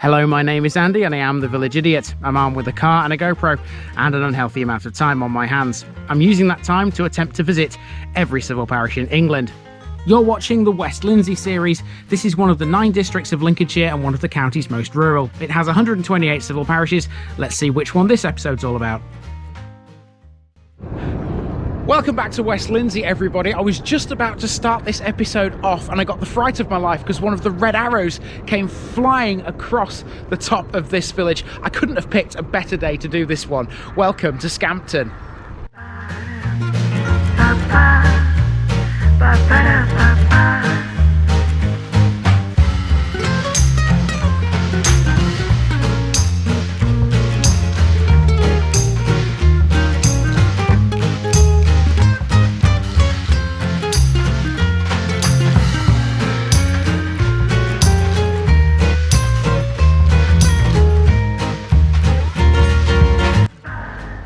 Hello, my name is Andy and I am the Village Idiot. I'm armed with a car and a GoPro and an unhealthy amount of time on my hands. I'm using that time to attempt to visit every civil parish in England. You're watching the West Lindsey series. This is one of the 9 districts of Lincolnshire and one of the county's most rural. It has 128 civil parishes. Let's see which one this episode's all about. Welcome back to West Lindsey, everybody. I was just about to start this episode off and I got the fright of my life because one of the red arrows came flying across the top of this village. I couldn't have picked a better day to do this one. Welcome to Scampton.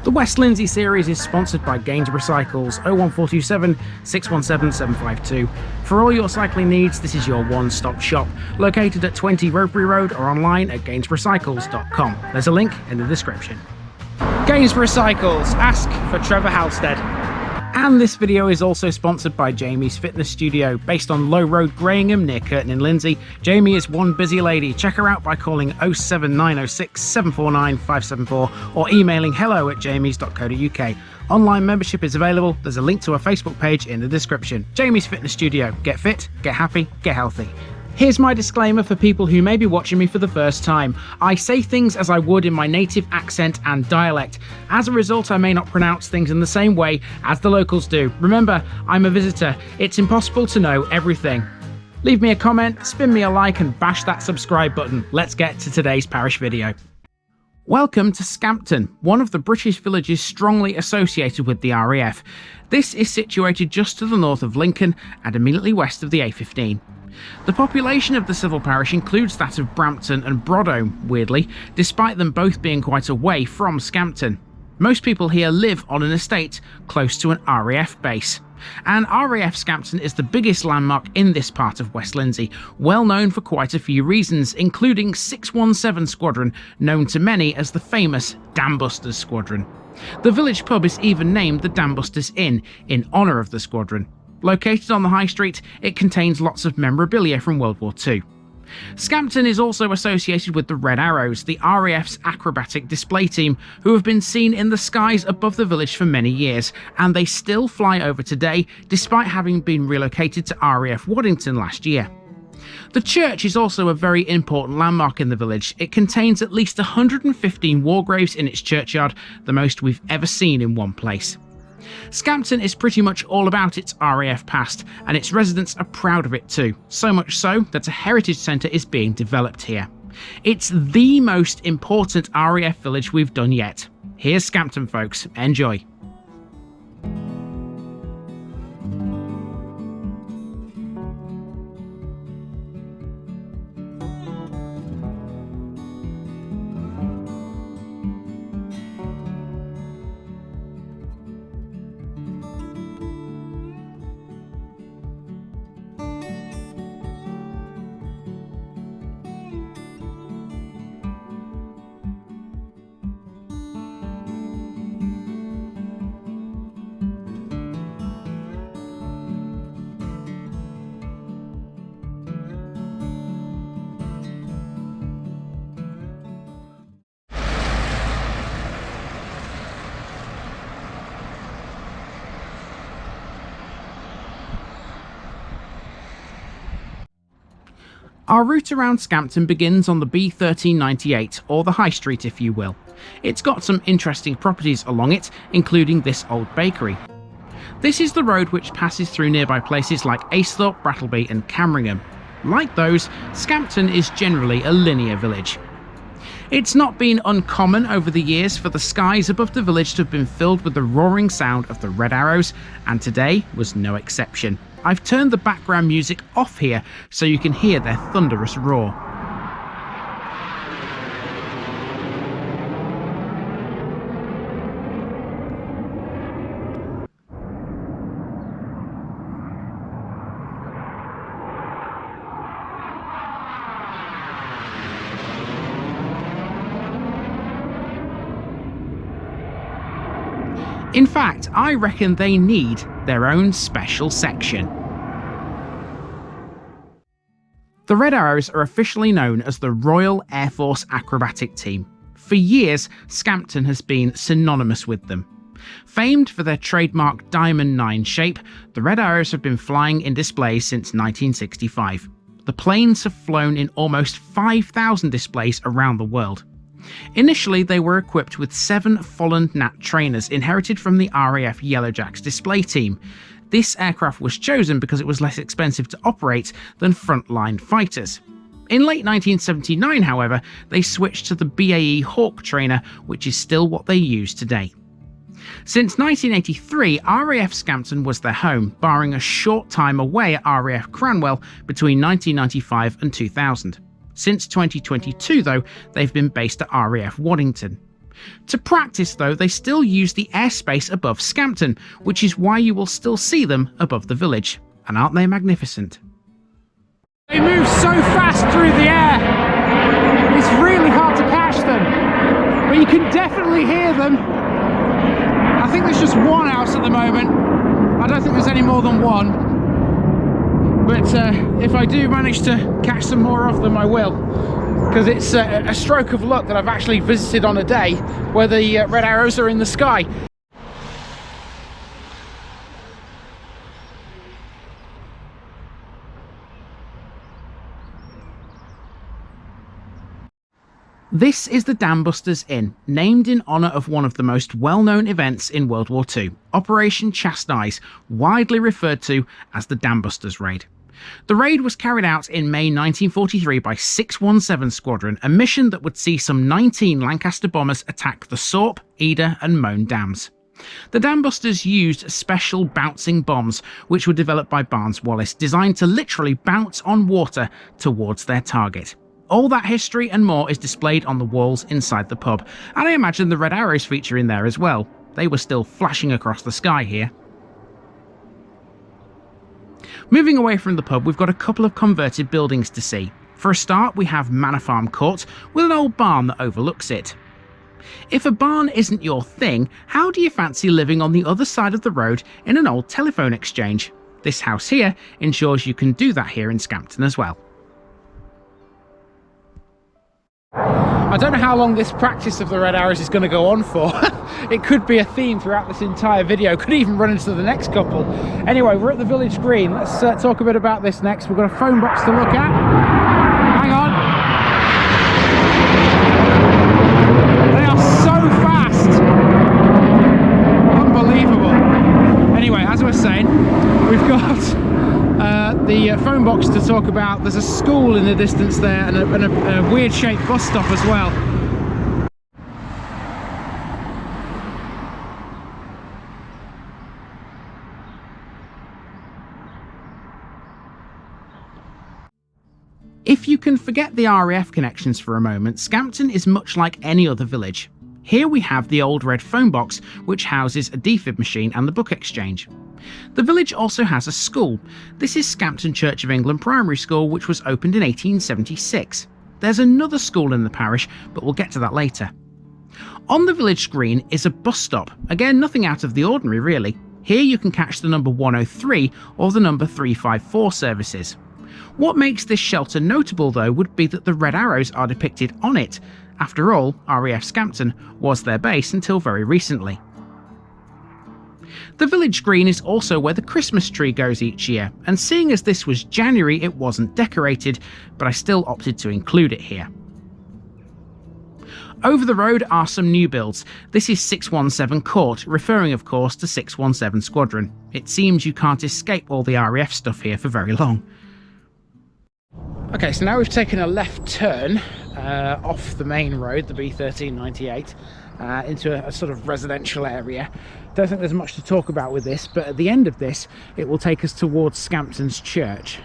The West Lindsey series is sponsored by Gainsborough Cycles 01427 617 752. For all your cycling needs, this is your one-stop shop, located at 20 Ropery Road or online at gainsboroughcycles.com. There's a link in the description. Gainsborough Cycles, ask for Trevor Halstead. And this video is also sponsored by Jamie's Fitness Studio, based on Low Road, Greyingham, near Curtin in Lindsey. Jamie is one busy lady. Check her out by calling 07906 749 574 or emailing hello@jamies.co.uk. Online membership is available. There's a link to her Facebook page in the description. Jamie's Fitness Studio. Get fit, get happy, get healthy. Here's my disclaimer for people who may be watching me for the first time. I say things as I would in my native accent and dialect. As a result, I may not pronounce things in the same way as the locals do. Remember, I'm a visitor. It's impossible to know everything. Leave me a comment, spin me a like and bash that subscribe button. Let's get to today's parish video. Welcome to Scampton, one of the British villages strongly associated with the RAF. This is situated just to the north of Lincoln and immediately west of the A15. The population of the civil parish includes that of Brampton and Broadholme, weirdly, despite them both being quite away from Scampton. Most people here live on an estate close to an RAF base. And RAF Scampton is the biggest landmark in this part of West Lindsey, well known for quite a few reasons, including 617 Squadron, known to many as the famous Dambusters Squadron. The village pub is even named the Dambusters Inn, in honour of the squadron. Located on the high street, it contains lots of memorabilia from World War II. Scampton is also associated with the Red Arrows, the RAF's acrobatic display team, who have been seen in the skies above the village for many years, and they still fly over today, despite having been relocated to RAF Waddington last year. The church is also a very important landmark in the village. It contains at least 115 war graves in its churchyard, the most we've ever seen in one place. Scampton is pretty much all about its RAF past, and its residents are proud of it too, so much so that a heritage centre is being developed here. It's the most important RAF village we've done yet. Here's Scampton, folks. Enjoy. Our route around Scampton begins on the B1398, or the High Street if you will. It's got some interesting properties along it, including this old bakery. This is the road which passes through nearby places like Acethorpe, Brattleby and Camringham. Like those, Scampton is generally a linear village. It's not been uncommon over the years for the skies above the village to have been filled with the roaring sound of the Red Arrows, and today was no exception. I've turned the background music off here so you can hear their thunderous roar. In fact, I reckon they need their own special section. The Red Arrows are officially known as the Royal Air Force Acrobatic Team. For years, Scampton has been synonymous with them. Famed for their trademark Diamond 9 shape, the Red Arrows have been flying in displays since 1965. The planes have flown in almost 5,000 displays around the world. Initially, they were equipped with 7 Folland Gnat trainers inherited from the RAF Yellowjacks display team. This aircraft was chosen because it was less expensive to operate than frontline fighters. In late 1979, however, they switched to the BAE Hawk trainer, which is still what they use today. Since 1983, RAF Scampton was their home, barring a short time away at RAF Cranwell between 1995 and 2000. Since 2022, though, they've been based at RAF Waddington. To practice, though, they still use the airspace above Scampton, which is why you will still see them above the village. And aren't they magnificent? They move so fast through the air, it's really hard to catch them, but you can definitely hear them. I think there's just one out at the moment. I don't think there's any more than one. But if I do manage to catch some more of them, I will. Because it's a stroke of luck that I've actually visited on a day where the Red Arrows are in the sky. This is the Dambusters Inn, named in honour of one of the most well-known events in World War II, Operation Chastise, widely referred to as the Dambusters Raid. The raid was carried out in May 1943 by 617 Squadron, a mission that would see some 19 Lancaster bombers attack the Sorpe, Eder and Moan dams. The Dambusters used special bouncing bombs, which were developed by Barnes Wallis, designed to literally bounce on water towards their target. All that history and more is displayed on the walls inside the pub, and I imagine the Red Arrows feature in there as well. They were still flashing across the sky here. Moving away from the pub, we've got a couple of converted buildings to see. For a start, we have Manor Farm Court, with an old barn that overlooks it. If a barn isn't your thing, how do you fancy living on the other side of the road in an old telephone exchange? This house here ensures you can do that here in Scampton as well. I don't know how long this practice of the Red Arrows is going to go on for. It could be a theme throughout this entire video, could even run into the next couple. Anyway, we're at the village green. Let's talk a bit about this next. We've got a phone box to look at. Hang on. They are so fast. Unbelievable. Anyway, as I was saying, we've got the phone box to talk about. There's a school in the distance there and a weird shaped bus stop as well. If you can forget the RAF connections for a moment, Scampton is much like any other village. Here we have the old red phone box, which houses a defib machine and the book exchange. The village also has a school. This is Scampton Church of England Primary School, which was opened in 1876. There's another school in the parish, but we'll get to that later. On the village green is a bus stop. Again, nothing out of the ordinary really. Here you can catch the number 103 or the number 354 services. What makes this shelter notable though would be that the Red Arrows are depicted on it. After all, RAF Scampton was their base until very recently. The village green is also where the Christmas tree goes each year, and seeing as this was January it wasn't decorated, but I still opted to include it here. Over the road are some new builds. This is 617 Court, referring of course to 617 Squadron. It seems you can't escape all the RAF stuff here for very long. Okay, so now we've taken a left turn off the main road, the B1398, into a sort of residential area. Don't think there's much to talk about with this, but at the end of this, it will take us towards Scampton's church.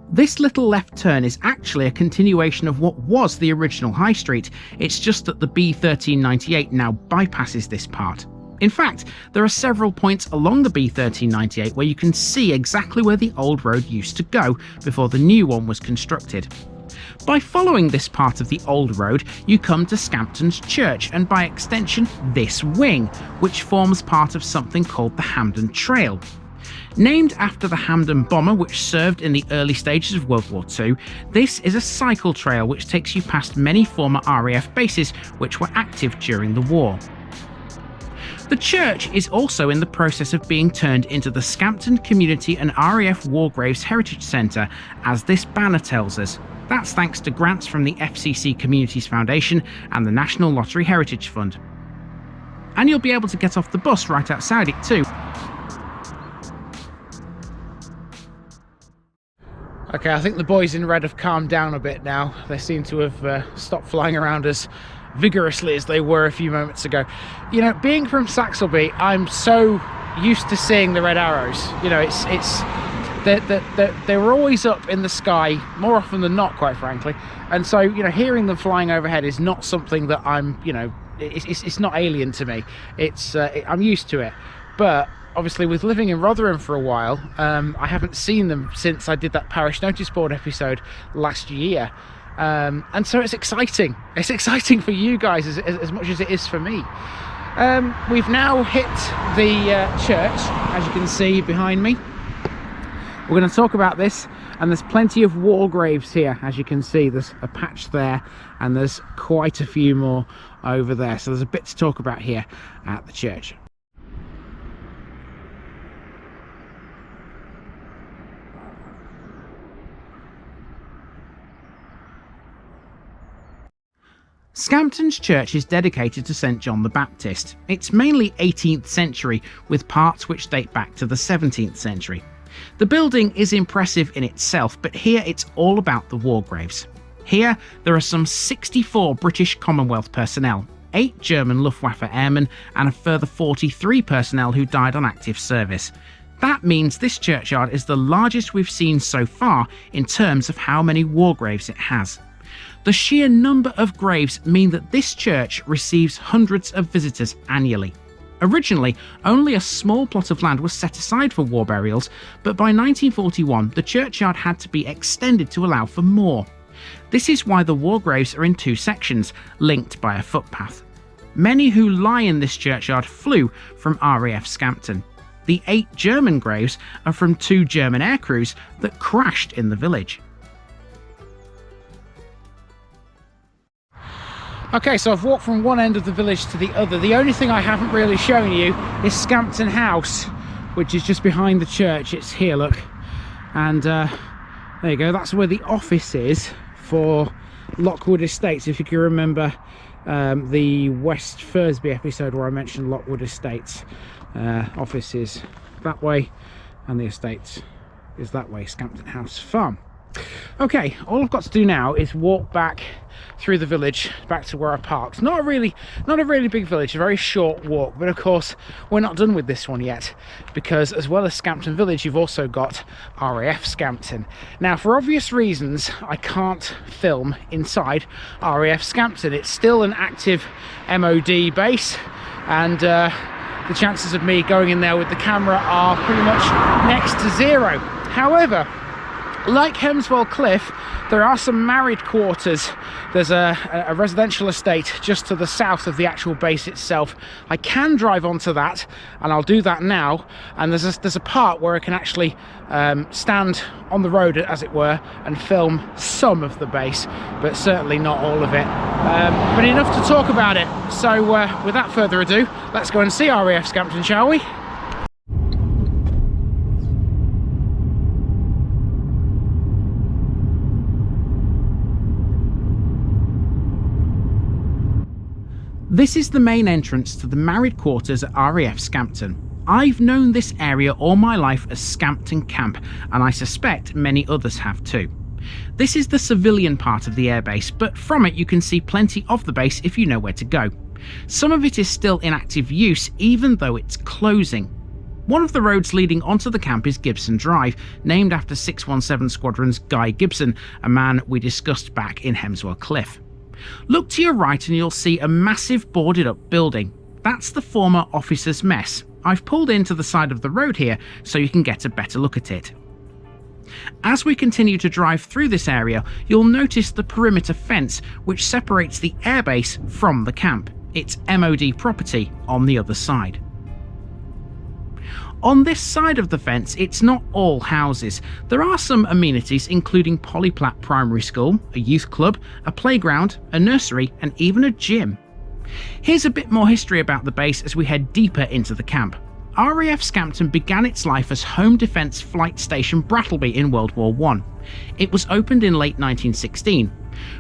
This little left turn is actually a continuation of what was the original High Street. It's just that the B1398 now bypasses this part. In fact, there are several points along the B1398 where you can see exactly where the old road used to go before the new one was constructed. By following this part of the old road, you come to Scampton's church and by extension this wing, which forms part of something called the Hampden Trail. Named after the Hampden bomber which served in the early stages of World War II, this is a cycle trail which takes you past many former RAF bases which were active during the war. The church is also in the process of being turned into the Scampton Community and RAF War Graves Heritage Centre, as this banner tells us. That's thanks to grants from the FCC Communities Foundation and the National Lottery Heritage Fund. And you'll be able to get off the bus right outside it too. Okay, I think the boys in red have calmed down a bit now. They seem to have stopped flying around as vigorously as they were a few moments ago. You know, being from Saxilby, I'm so used to seeing the red arrows. You know, they were always up in the sky, more often than not, quite frankly. And so, you know, hearing them flying overhead is not something that I'm, you know, it's not alien to me. I'm used to it. But obviously, with living in Rotherham for a while, I haven't seen them since I did that parish notice board episode last year. And so it's exciting. It's exciting for you guys as much as it is for me. We've now hit the church, as you can see behind me. We're going to talk about this, and there's plenty of war graves here. As you can see, there's a patch there, and there's quite a few more over there. So there's a bit to talk about here at the church. Scampton's church is dedicated to St John the Baptist. It's mainly 18th century, with parts which date back to the 17th century. The building is impressive in itself, but here it's all about the war graves. Here there are some 64 British Commonwealth personnel, 8 German Luftwaffe airmen and a further 43 personnel who died on active service. That means this churchyard is the largest we've seen so far in terms of how many war graves it has. The sheer number of graves mean that this church receives hundreds of visitors annually. Originally, only a small plot of land was set aside for war burials, but by 1941 the churchyard had to be extended to allow for more. This is why the war graves are in 2 sections, linked by a footpath. Many who lie in this churchyard flew from RAF Scampton. The 8 German graves are from 2 German aircrews that crashed in the village. Okay, so I've walked from one end of the village to the other. The only thing I haven't really shown you is Scampton House, which is just behind the church. It's here, look. And there you go, that's where the office is for Lockwood Estates. If you can remember the West Fursby episode where I mentioned Lockwood Estates. Office is that way, and the estate is that way, Scampton House Farm. Okay, all I've got to do now is walk back through the village back to where I parked. Not a really big village, a very short walk, but of course we're not done with this one yet, because as well as Scampton Village you've also got RAF Scampton. Now, for obvious reasons, I can't film inside RAF Scampton. It's still an active MOD base, and the chances of me going in there with the camera are pretty much next to zero. However, like Hemswell Cliff, there are some married quarters. There's a residential estate just to the south of the actual base itself. I can drive onto that, and I'll do that now. And there's a part where I can actually stand on the road, as it were, and film some of the base, but certainly not all of it. But enough to talk about it. So without further ado, let's go and see RAF Scampton, shall we? This is the main entrance to the married quarters at RAF Scampton. I've known this area all my life as Scampton Camp, and I suspect many others have too. This is the civilian part of the airbase, but from it you can see plenty of the base if you know where to go. Some of it is still in active use, even though it's closing. One of the roads leading onto the camp is Gibson Drive, named after 617 Squadron's Guy Gibson, a man we discussed back in Hemswell Cliff. Look to your right and you'll see a massive boarded up building. That's the former officers' mess. I've pulled into the side of the road here so you can get a better look at it. As we continue to drive through this area, you'll notice the perimeter fence which separates the airbase from the camp. It's MOD property on the other side. On this side of the fence, it's not all houses. There are some amenities including Polyplat Primary School, a youth club, a playground, a nursery and even a gym. Here's a bit more history about the base as we head deeper into the camp. RAF Scampton began its life as Home Defence Flight Station Brattleby in World War I. It was opened in late 1916.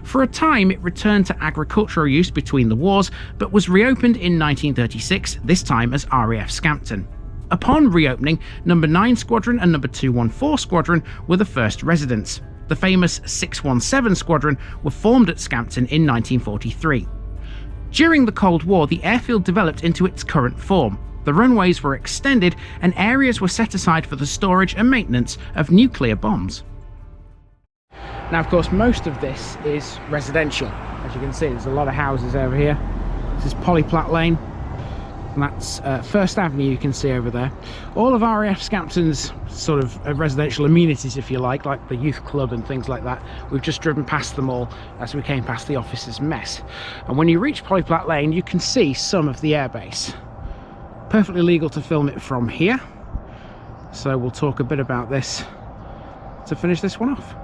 For a time it returned to agricultural use between the wars, but was reopened in 1936, this time as RAF Scampton. Upon reopening, No. 9 Squadron and No. 214 Squadron were the first residents. The famous 617 Squadron were formed at Scampton in 1943. During the Cold War, the airfield developed into its current form. The runways were extended and areas were set aside for the storage and maintenance of nuclear bombs. Now, of course, most of this is residential. As you can see, there's a lot of houses over here. This is Polyplat Lane, and that's First Avenue you can see over there. All of RAF Scampton's sort of residential amenities, if you like the youth club and things like that, we've just driven past them all as we came past the officers' mess. And when you reach Polyplat Lane, you can see some of the airbase. Perfectly legal to film it from here, so we'll talk a bit about this to finish this one off.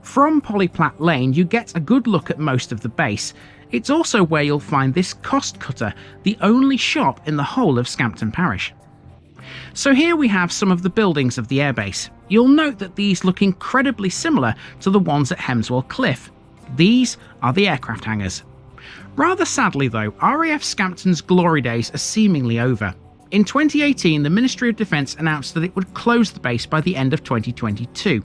From Polyplat Lane you get a good look at most of the base. It's also where you'll find this cost cutter, the only shop in the whole of Scampton Parish. So here we have some of the buildings of the airbase. You'll note that these look incredibly similar to the ones at Hemswell Cliff. These are the aircraft hangars. Rather sadly though, RAF Scampton's glory days are seemingly over. In 2018, the Ministry of Defence announced that it would close the base by the end of 2022.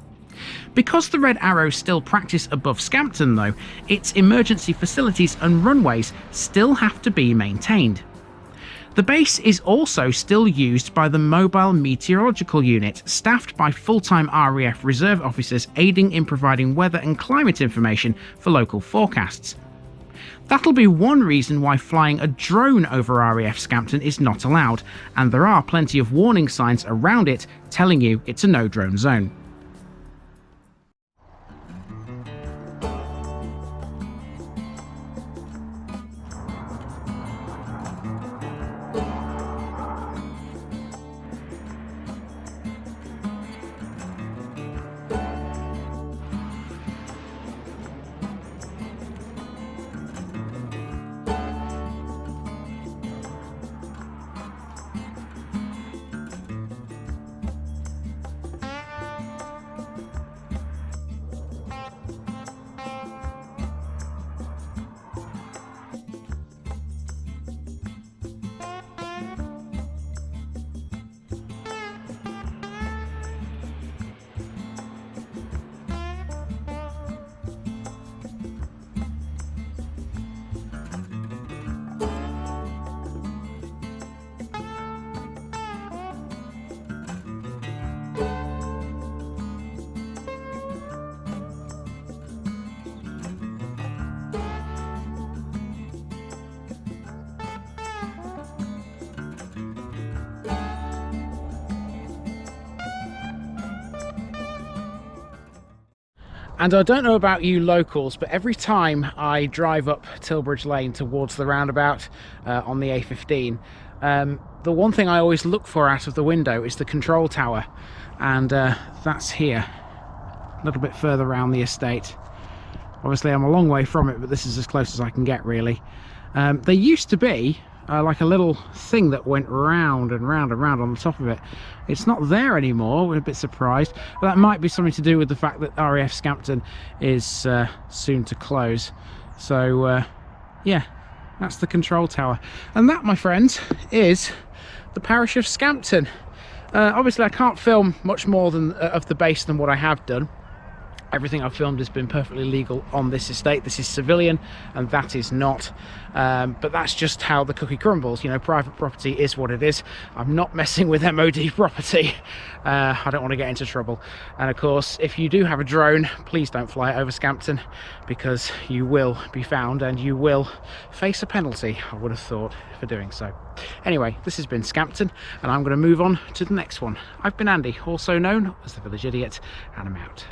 Because the Red Arrows still practice above Scampton though, its emergency facilities and runways still have to be maintained. The base is also still used by the Mobile Meteorological Unit, staffed by full-time RAF reserve officers aiding in providing weather and climate information for local forecasts. That'll be one reason why flying a drone over RAF Scampton is not allowed, and there are plenty of warning signs around it telling you it's a no-drone zone. And I don't know about you locals, but every time I drive up Tilbridge Lane towards the roundabout on the A15, the one thing I always look for out of the window is the control tower, and that's here, a little bit further around the estate. Obviously I'm a long way from it, but this is as close as I can get really. There used to be like a little thing that went round and round and round on the top of it. It's not there anymore. We're a bit surprised, but that might be something to do with the fact that RAF Scampton is soon to close. So yeah, that's the control tower, and that, my friends, is the parish of Scampton. Obviously I can't film much more than of the base than what I have done. Everything I've filmed has been perfectly legal on this estate. This is civilian and that is not, but that's just how the cookie crumbles. You know, private property is what it is. I'm not messing with MOD property. I don't want to get into trouble. And of course, if you do have a drone, please don't fly it over Scampton, because you will be found and you will face a penalty, I would have thought, for doing so. Anyway, this has been Scampton and I'm going to move on to the next one. I've been Andy, also known as the Village Idiot, and I'm out.